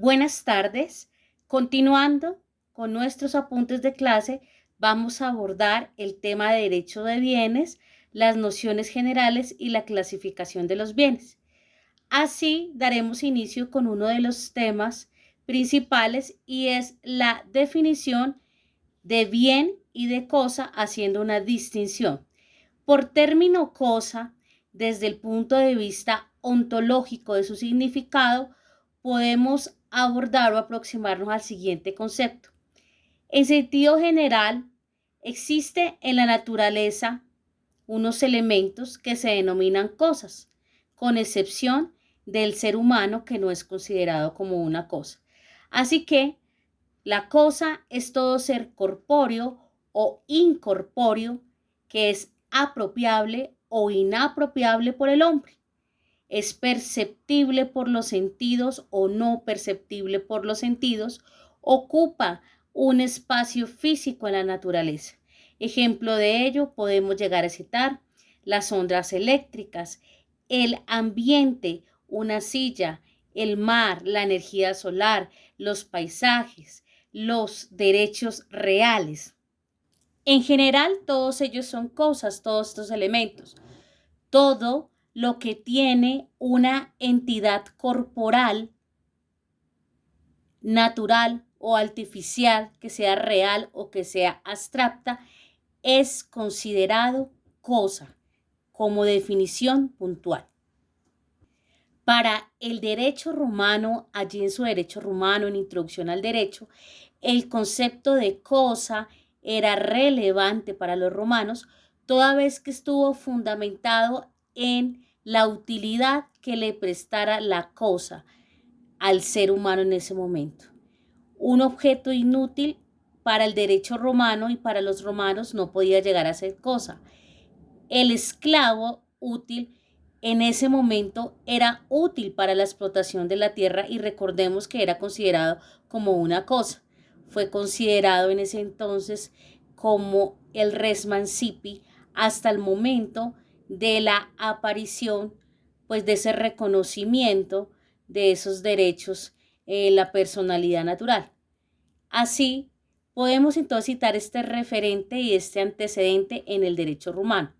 Buenas tardes. Continuando con nuestros apuntes de clase, vamos a abordar el tema de derecho de bienes, las nociones generales y la clasificación de los bienes. Así daremos inicio con uno de los temas principales y es la definición de bien y de cosa, haciendo una distinción. Por término cosa, desde el punto de vista ontológico de su significado, podemos abordar o aproximarnos al siguiente concepto. En sentido general, existe en la naturaleza unos elementos que se denominan cosas, con excepción del ser humano, que no es considerado como una cosa. Así que la cosa es todo ser corpóreo o incorpóreo que es apropiable o inapropiable por el hombre. Es perceptible por los sentidos o no perceptible por los sentidos. Ocupa un espacio físico en la naturaleza. Ejemplo de ello podemos llegar a citar las ondas eléctricas, el ambiente, una silla, el mar, la energía solar, los paisajes, los derechos reales. En general, todos ellos son cosas, todos estos elementos. Todo lo que tiene una entidad corporal, natural o artificial, que sea real o que sea abstracta, es considerado cosa, como definición puntual. Para el derecho romano, allí en su derecho romano, en Introducción al Derecho, el concepto de cosa era relevante para los romanos, toda vez que estuvo fundamentado en la utilidad que le prestara la cosa al ser humano en ese momento. Un objeto inútil para el derecho romano y para los romanos no podía llegar a ser cosa. El esclavo útil en ese momento era útil para la explotación de la tierra y recordemos que era considerado como una cosa. Fue considerado en ese entonces como el res mancipi hasta el momento de la aparición pues de ese reconocimiento de esos derechos en la personalidad natural. Así podemos entonces citar este referente y este antecedente en el derecho romano.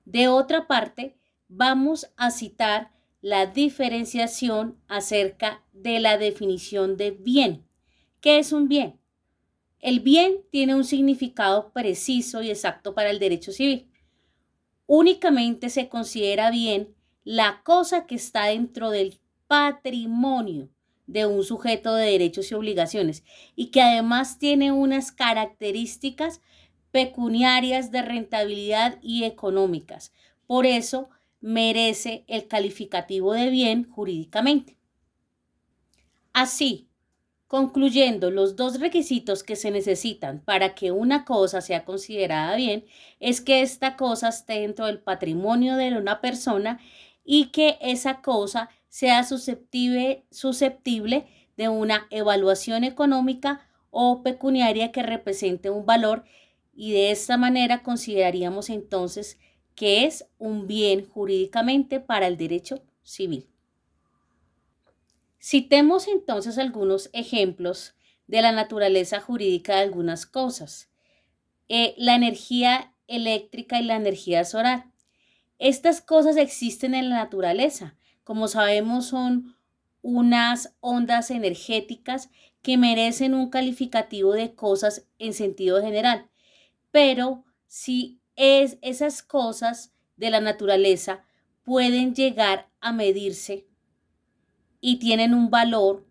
De otra parte, vamos a citar la diferenciación acerca de la definición de bien. ¿Qué es un bien? El bien tiene un significado preciso y exacto para el derecho civil. Únicamente se considera bien la cosa que está dentro del patrimonio de un sujeto de derechos y obligaciones y que además tiene unas características pecuniarias de rentabilidad y económicas. Por eso merece el calificativo de bien jurídicamente. Así, concluyendo, los dos requisitos que se necesitan para que una cosa sea considerada bien es que esta cosa esté dentro del patrimonio de una persona y que esa cosa sea susceptible de una evaluación económica o pecuniaria que represente un valor, y de esta manera consideraríamos entonces que es un bien jurídicamente para el derecho civil. Citemos entonces algunos ejemplos de la naturaleza jurídica de algunas cosas. La energía eléctrica y la energía solar. Estas cosas existen en la naturaleza. Como sabemos, son unas ondas energéticas que merecen un calificativo de cosas en sentido general. Pero si esas cosas de la naturaleza pueden llegar a medirse y tienen un valor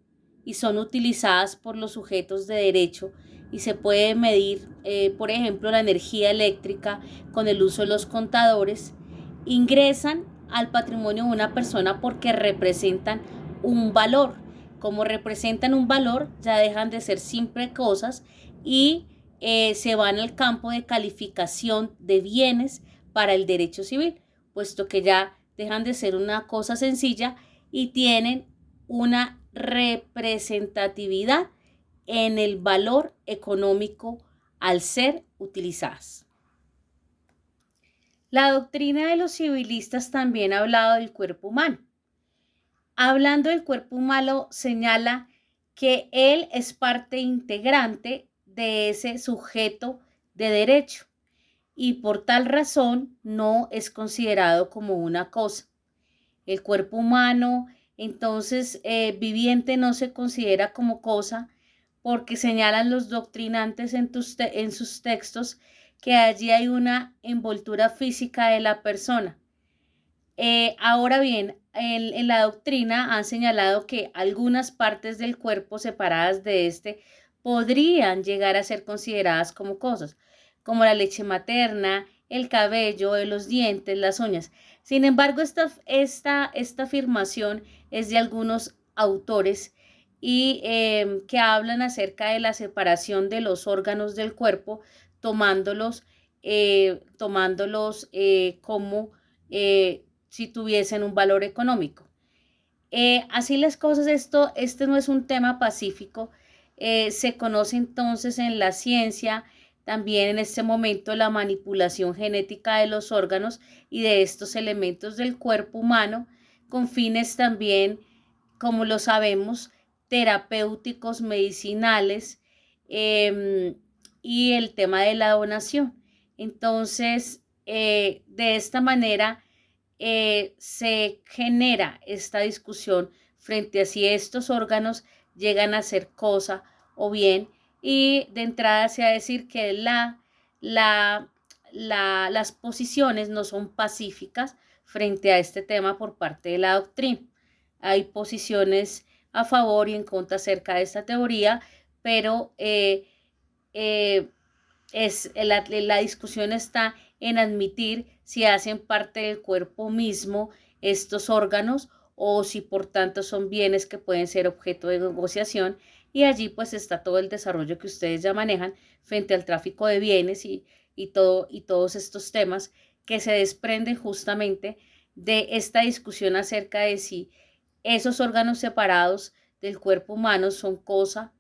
y son utilizadas por los sujetos de derecho y se puede medir, por ejemplo, la energía eléctrica con el uso de los contadores, ingresan al patrimonio de una persona porque representan un valor. Como representan un valor, ya dejan de ser simples cosas y se van al campo de calificación de bienes para el derecho civil, puesto que ya dejan de ser una cosa sencilla y tienen una representatividad en el valor económico al ser utilizadas. La doctrina de los civilistas también ha hablado del cuerpo humano. Hablando del cuerpo humano, señala que él es parte integrante de ese sujeto de derecho y por tal razón no es considerado como una cosa. El cuerpo humano, entonces, viviente no se considera como cosa porque señalan los doctrinantes en sus textos que allí hay una envoltura física de la persona. Ahora bien, en la doctrina han señalado que algunas partes del cuerpo separadas de este podrían llegar a ser consideradas como cosas, como la leche materna, el cabello, los dientes, las uñas. Sin embargo, esta afirmación es de algunos autores y que hablan acerca de la separación de los órganos del cuerpo, tomándolos como si tuviesen un valor económico. Así las cosas, este no es un tema pacífico. Se conoce entonces en la ciencia también en este momento la manipulación genética de los órganos y de estos elementos del cuerpo humano con fines también, como lo sabemos, terapéuticos, medicinales, y el tema de la donación. Entonces, de esta manera, se genera esta discusión frente a si estos órganos llegan a ser cosa o bien, y de entrada se va a decir que las posiciones no son pacíficas frente a este tema por parte de la doctrina. Hay posiciones a favor y en contra acerca de esta teoría, pero la discusión está en admitir si hacen parte del cuerpo mismo estos órganos o si por tanto son bienes que pueden ser objeto de negociación, y allí pues está todo el desarrollo que ustedes ya manejan frente al tráfico de bienes y todos estos temas que se desprenden justamente de esta discusión acerca de si esos órganos separados del cuerpo humano son cosa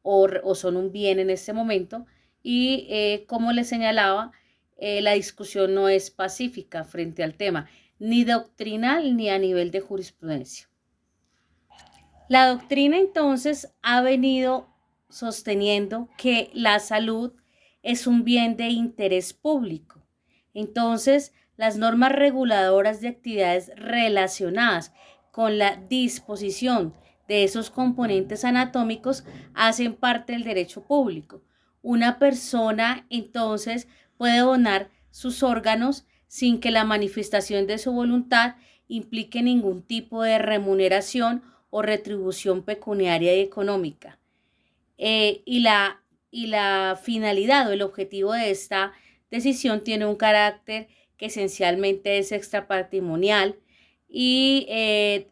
o son un bien en este momento. Y como les señalaba, la discusión no es pacífica frente al tema, ni doctrinal ni a nivel de jurisprudencia. La doctrina entonces ha venido sosteniendo que la salud es un bien de interés público. Entonces, las normas reguladoras de actividades relacionadas con la disposición de esos componentes anatómicos hacen parte del derecho público. Una persona entonces puede donar sus órganos sin que la manifestación de su voluntad implique ningún tipo de remuneración o retribución pecuniaria y económica. Y la finalidad o el objetivo de esta decisión tiene un carácter que esencialmente es extrapatrimonial y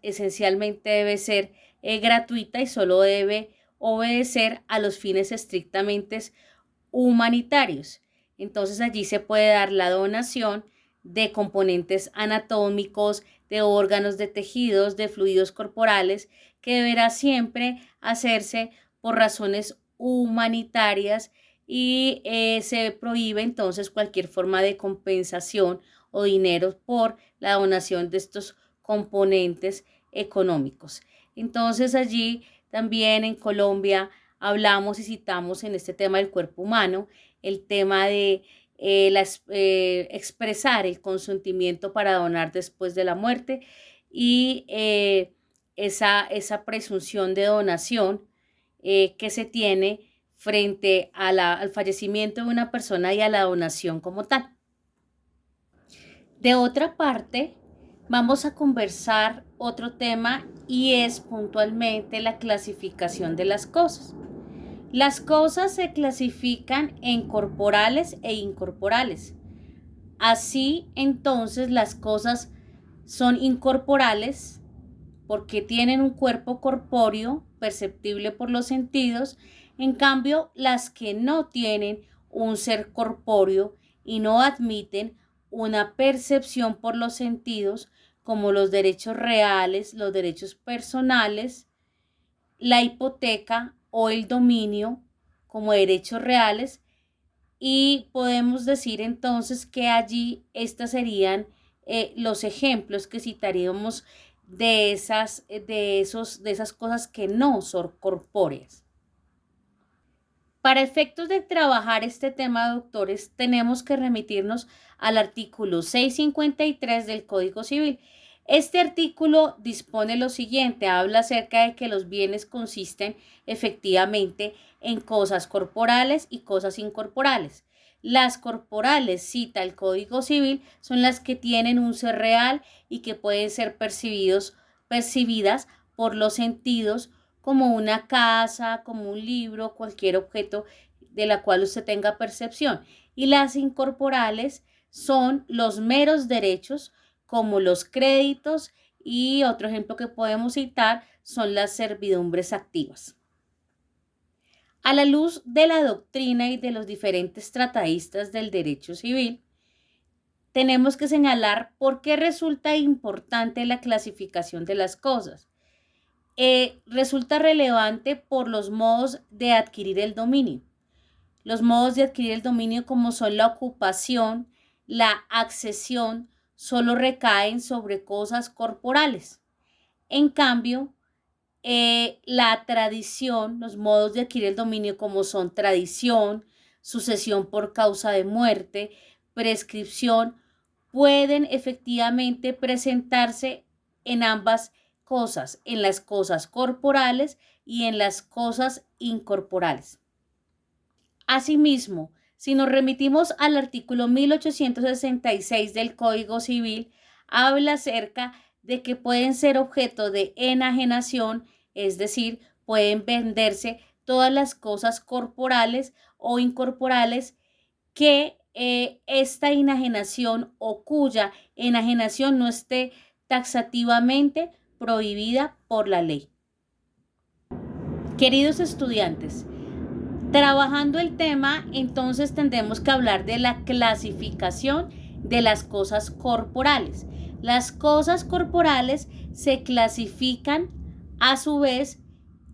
esencialmente debe ser gratuita y solo debe obedecer a los fines estrictamente humanitarios. Entonces allí se puede dar la donación de componentes anatómicos, de órganos, de tejidos, de fluidos corporales, que deberá siempre hacerse por razones humanitarias y se prohíbe entonces cualquier forma de compensación o dinero por la donación de estos componentes económicos. Entonces allí también en Colombia hablamos y citamos en este tema del cuerpo humano el tema de expresar el consentimiento para donar después de la muerte y esa presunción de donación que se tiene frente a al fallecimiento de una persona y a la donación como tal. De otra parte, vamos a conversar otro tema y es puntualmente la clasificación de las cosas. Las cosas se clasifican en corporales e incorporales. Así, entonces, las cosas son incorporales porque tienen un cuerpo corpóreo perceptible por los sentidos. En cambio, las que no tienen un ser corpóreo y no admiten una percepción por los sentidos, como los derechos reales, los derechos personales, la hipoteca o el dominio como derechos reales, y podemos decir entonces que allí estos serían los ejemplos que citaríamos de esas cosas que no son corpóreas. Para efectos de trabajar este tema, doctores, tenemos que remitirnos al artículo 653 del Código Civil. Este artículo dispone lo siguiente, habla acerca de que los bienes consisten efectivamente en cosas corporales y cosas incorporales. Las corporales, cita el Código Civil, son las que tienen un ser real y que pueden ser percibidas por los sentidos, como una casa, como un libro, cualquier objeto de la cual usted tenga percepción. Y las incorporales son los meros derechos, como los créditos, y otro ejemplo que podemos citar son las servidumbres activas. A la luz de la doctrina y de los diferentes tratadistas del derecho civil, tenemos que señalar por qué resulta importante la clasificación de las cosas. Resulta relevante por los modos de adquirir el dominio. Los modos de adquirir el dominio, como son la ocupación, la accesión, solo recaen sobre cosas corporales. En cambio, la tradición, los modos de adquirir el dominio, como son tradición, sucesión por causa de muerte, prescripción, pueden efectivamente presentarse en ambas cosas, en las cosas corporales y en las cosas incorporales. Asimismo, si nos remitimos al artículo 1866 del Código Civil, habla acerca de que pueden ser objeto de enajenación, es decir, pueden venderse todas las cosas corporales o incorporales que esta enajenación o cuya enajenación no esté taxativamente prohibida por la ley. Queridos estudiantes, trabajando el tema, entonces tendremos que hablar de la clasificación de las cosas corporales. Las cosas corporales se clasifican a su vez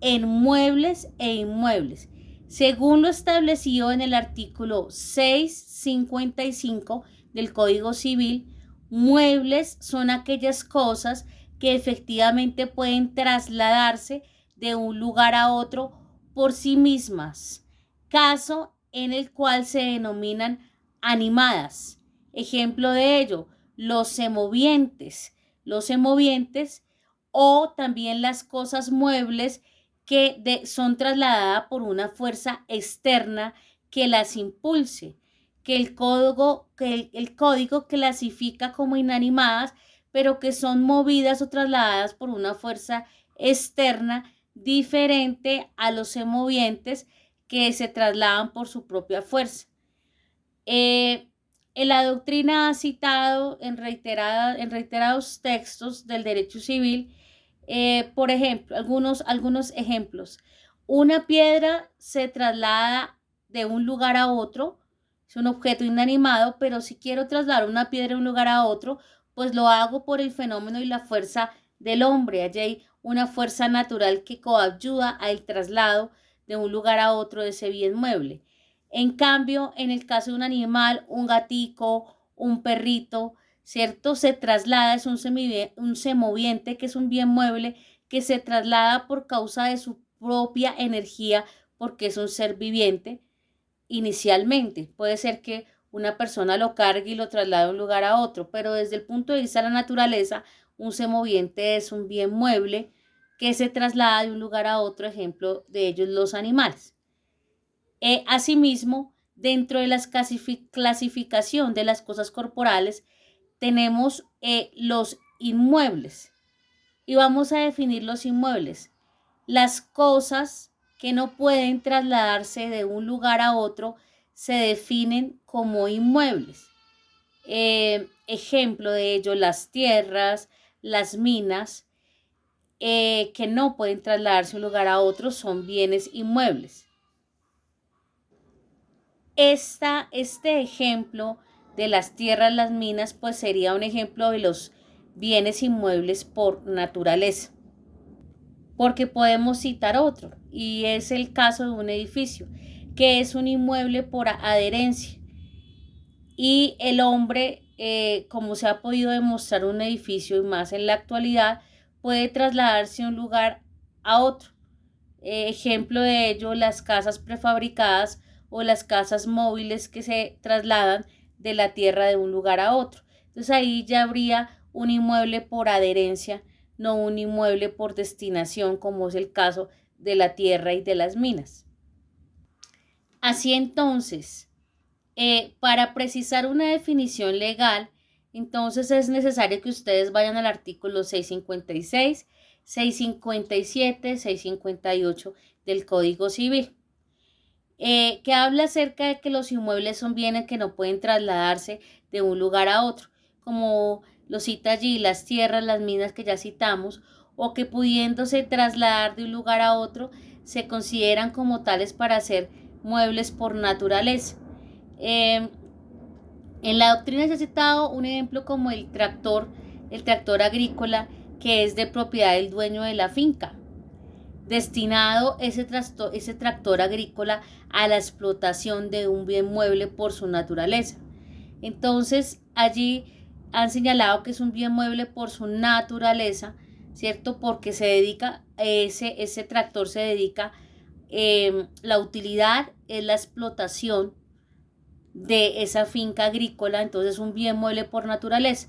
en muebles e inmuebles, según lo establecido en el artículo 655 del Código Civil. Muebles son aquellas cosas que efectivamente pueden trasladarse de un lugar a otro por sí mismas, caso en el cual se denominan animadas. Ejemplo de ello, los semovientes o también las cosas muebles que son trasladadas por una fuerza externa que las impulse, que el código clasifica como inanimadas, pero que son movidas o trasladadas por una fuerza externa diferente a los semovientes que se trasladan por su propia fuerza. La doctrina ha citado en reiterados textos del derecho civil, por ejemplo, algunos ejemplos. Una piedra se traslada de un lugar a otro, es un objeto inanimado, pero si quiero trasladar una piedra de un lugar a otro, pues lo hago por el fenómeno y la fuerza del hombre. Allí hay una fuerza natural que coadyuva al traslado de un lugar a otro de ese bien mueble. En cambio, en el caso de un animal, un gatico, un perrito, ¿cierto? Se traslada, es un semoviente, que es un bien mueble que se traslada por causa de su propia energía, porque es un ser viviente inicialmente. Puede ser que una persona lo cargue y lo traslade de un lugar a otro, pero desde el punto de vista de la naturaleza, un semoviente es un bien mueble que se traslada de un lugar a otro, ejemplo de ellos los animales. Asimismo, dentro de la clasificación de las cosas corporales, tenemos los inmuebles. Y vamos a definir los inmuebles. Las cosas que no pueden trasladarse de un lugar a otro se definen como inmuebles. Ejemplo de ello, las tierras, las minas, que no pueden trasladarse de un lugar a otro, son bienes inmuebles. Este ejemplo de las tierras, las minas, pues sería un ejemplo de los bienes inmuebles por naturaleza. Porque podemos citar otro, y es el caso de un edificio, que es un inmueble por adherencia. Y el hombre, como se ha podido demostrar un edificio, y más en la actualidad, puede trasladarse de un lugar a otro. Ejemplo de ello, las casas prefabricadas o las casas móviles que se trasladan de la tierra de un lugar a otro. Entonces ahí ya habría un inmueble por adherencia, no un inmueble por destinación, como es el caso de la tierra y de las minas. Así entonces, para precisar una definición legal, entonces es necesario que ustedes vayan al artículo 656, 657, 658 del Código Civil, que habla acerca de que los inmuebles son bienes que no pueden trasladarse de un lugar a otro, como lo cita allí las tierras, las minas que ya citamos, o que pudiéndose trasladar de un lugar a otro, se consideran como tales para ser muebles por naturaleza. En la doctrina se ha citado un ejemplo como el tractor agrícola, que es de propiedad del dueño de la finca, destinado ese tractor agrícola a la explotación de un bien mueble por su naturaleza. Entonces, allí han señalado que es un bien mueble por su naturaleza, ¿cierto? Porque se dedica, ese tractor se dedica, la utilidad es la explotación de esa finca agrícola, entonces un bien mueble por naturaleza.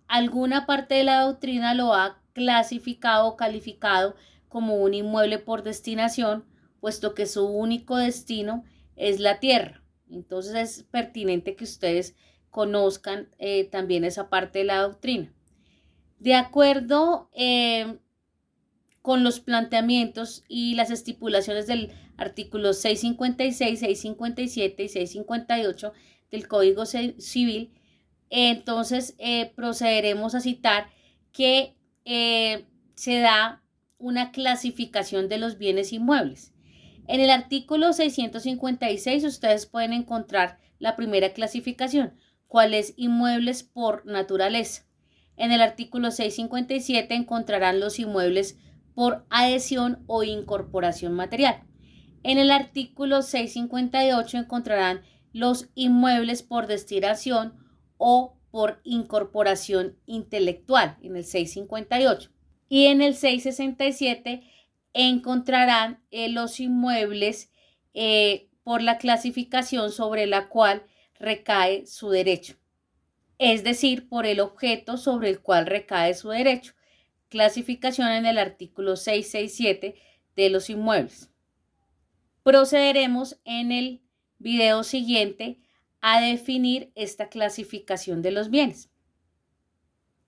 Alguna parte de la doctrina lo ha clasificado o calificado como un inmueble por destinación, puesto que su único destino es la tierra. Entonces es pertinente que ustedes conozcan también esa parte de la doctrina. De acuerdo con los planteamientos y las estipulaciones del artículo 656, 657 y 658 del Código Civil, entonces procederemos a citar que se da una clasificación de los bienes inmuebles. En el artículo 656 ustedes pueden encontrar la primera clasificación, ¿cuál es inmuebles por naturaleza? En el artículo 657 encontrarán los inmuebles por adhesión o incorporación material. En el artículo 658 encontrarán los inmuebles por destinación o por incorporación intelectual, en el 658. Y en el 667 encontrarán los inmuebles por la clasificación sobre la cual recae su derecho, es decir, por el objeto sobre el cual recae su derecho. Clasificación en el artículo 667 de los inmuebles. Procederemos en el video siguiente a definir esta clasificación de los bienes.